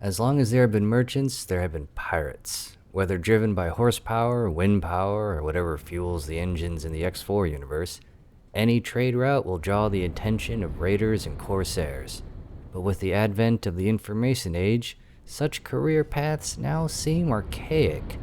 As long as there have been merchants, there have been pirates. Whether driven by horsepower, wind power, or whatever fuels the engines in the X4 universe, any trade route will draw the attention of raiders and corsairs. But with the advent of the information age, such career paths now seem archaic.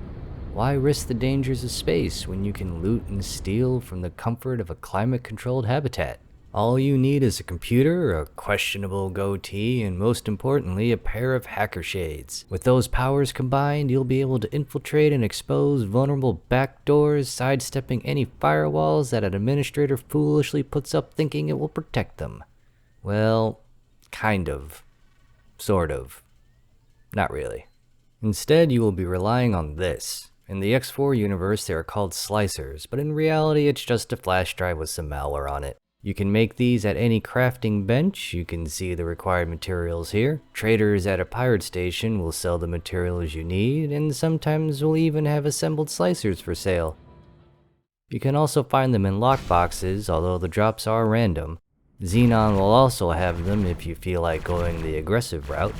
Why risk the dangers of space when you can loot and steal from the comfort of a climate-controlled habitat? All you need is a computer, a questionable goatee, and most importantly, a pair of hacker shades. With those powers combined, you'll be able to infiltrate and expose vulnerable backdoors, sidestepping any firewalls that an administrator foolishly puts up thinking it will protect them. Well, kind of. Sort of. Not really. Instead, you will be relying on this. In the X4 universe, they are called slicers, but in reality, it's just a flash drive with some malware on it. You can make these at any crafting bench. You can see the required materials here. Traders at a pirate station will sell the materials you need, and sometimes will even have assembled slicers for sale. You can also find them in lockboxes, although the drops are random. Xenon will also have them if you feel like going the aggressive route.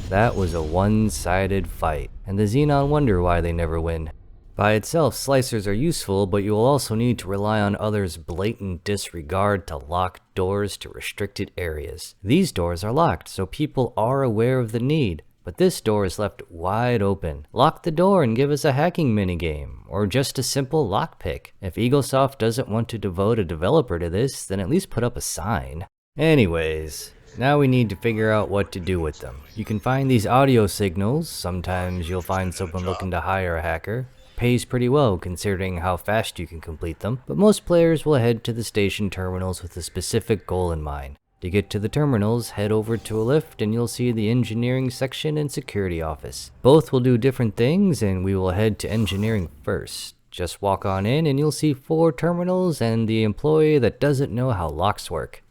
That was a one-sided fight, and the Xenon wonder why they never win. By itself, slicers are useful, but you will also need to rely on others' blatant disregard to lock doors to restricted areas. These doors are locked, so people are aware of the need, but this door is left wide open. Lock the door and give us a hacking minigame, or just a simple lockpick. If Eaglesoft doesn't want to devote a developer to this, then at least put up a sign. Anyways, now we need to figure out what to do with them. You can find these audio signals. Sometimes you'll find someone looking to hire a hacker. Pays pretty well considering how fast you can complete them, but most players will head to the station terminals with a specific goal in mind. To get to the terminals, head over to a lift and you'll see the engineering section and security office. Both will do different things, and we will head to engineering first. Just walk on in and you'll see 4 terminals and the employee that doesn't know how locks work.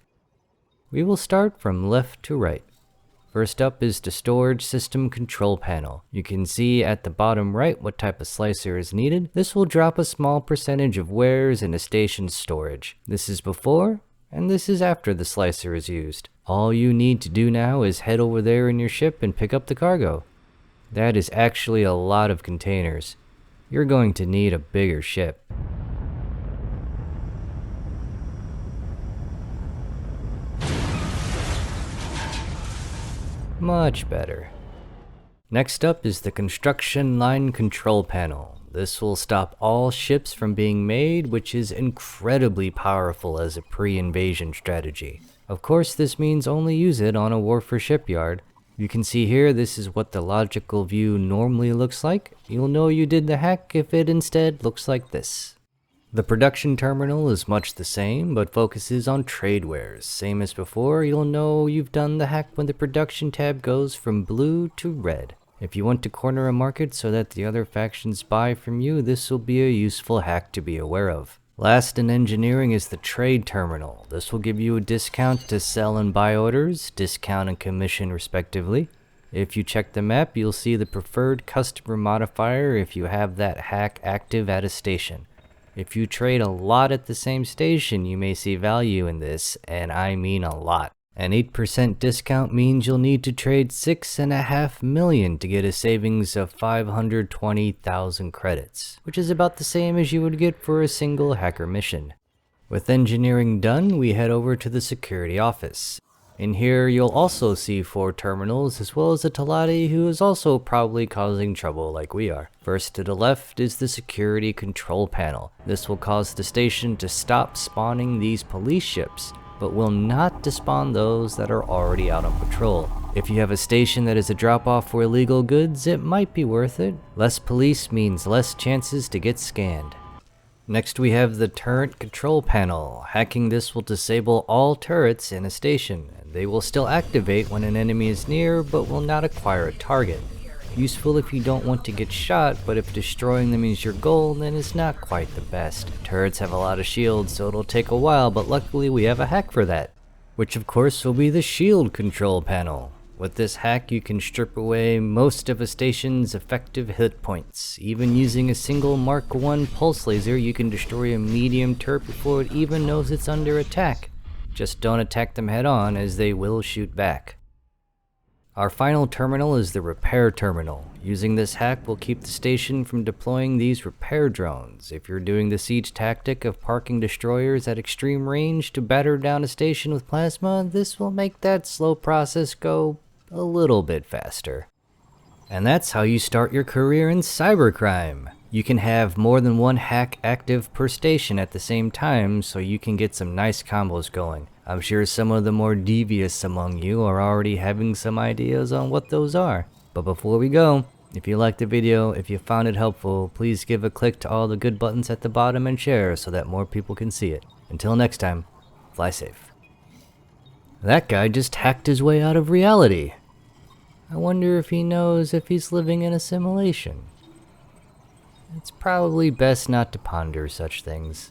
We will start from left to right. First up is the storage system control panel. You can see at the bottom right what type of slicer is needed. This will drop a small percentage of wares in a station's storage. This is before, and this is after the slicer is used. All you need to do now is head over there in your ship and pick up the cargo. That is actually a lot of containers. You're going to need a bigger ship. Much better. Next up is the construction line control panel. This will stop all ships from being made, which is incredibly powerful as a pre-invasion strategy. Of course, this means only use it on a wharf or shipyard. You can see here this is what the logical view normally looks like. You'll know you did the hack if it instead looks like this. The production terminal is much the same, but focuses on trade wares. Same as before, you'll know you've done the hack when the production tab goes from blue to red. If you want to corner a market so that the other factions buy from you, this will be a useful hack to be aware of. Last in engineering is the trade terminal. This will give you a discount to sell and buy orders, discount and commission respectively. If you check the map, you'll see the preferred customer modifier if you have that hack active at a station. If you trade a lot at the same station, you may see value in this, and I mean a lot. An 8% discount means you'll need to trade 6.5 million to get a savings of 520,000 credits, which is about the same as you would get for a single hacker mission. With engineering done, we head over to the security office. In here, you'll also see 4 terminals, as well as a Talati who is also probably causing trouble like we are. First to the left is the security control panel. This will cause the station to stop spawning these police ships, but will not despawn those that are already out on patrol. If you have a station that is a drop-off for illegal goods, it might be worth it. Less police means less chances to get scanned. Next we have the turret control panel. Hacking this will disable all turrets in a station. They will still activate when an enemy is near, but will not acquire a target. Useful if you don't want to get shot, but if destroying them is your goal, then it's not quite the best. Turrets have a lot of shields, so it'll take a while, but luckily we have a hack for that. Which of course will be the shield control panel. With this hack you can strip away most of a station's effective hit points. Even using a single Mark I pulse laser, you can destroy a medium turret before it even knows it's under attack. Just don't attack them head on, as they will shoot back. Our final terminal is the repair terminal. Using this hack will keep the station from deploying these repair drones. If you're doing the siege tactic of parking destroyers at extreme range to batter down a station with plasma, this will make that slow process go a little bit faster. And that's how you start your career in cybercrime. You can have more than one hack active per station at the same time, so you can get some nice combos going. I'm sure some of the more devious among you are already having some ideas on what those are. But before we go, if you liked the video, if you found it helpful, please give a click to all the good buttons at the bottom and share so that more people can see it. Until next time, fly safe. That guy just hacked his way out of reality. I wonder if he knows if he's living in a simulation. It's probably best not to ponder such things.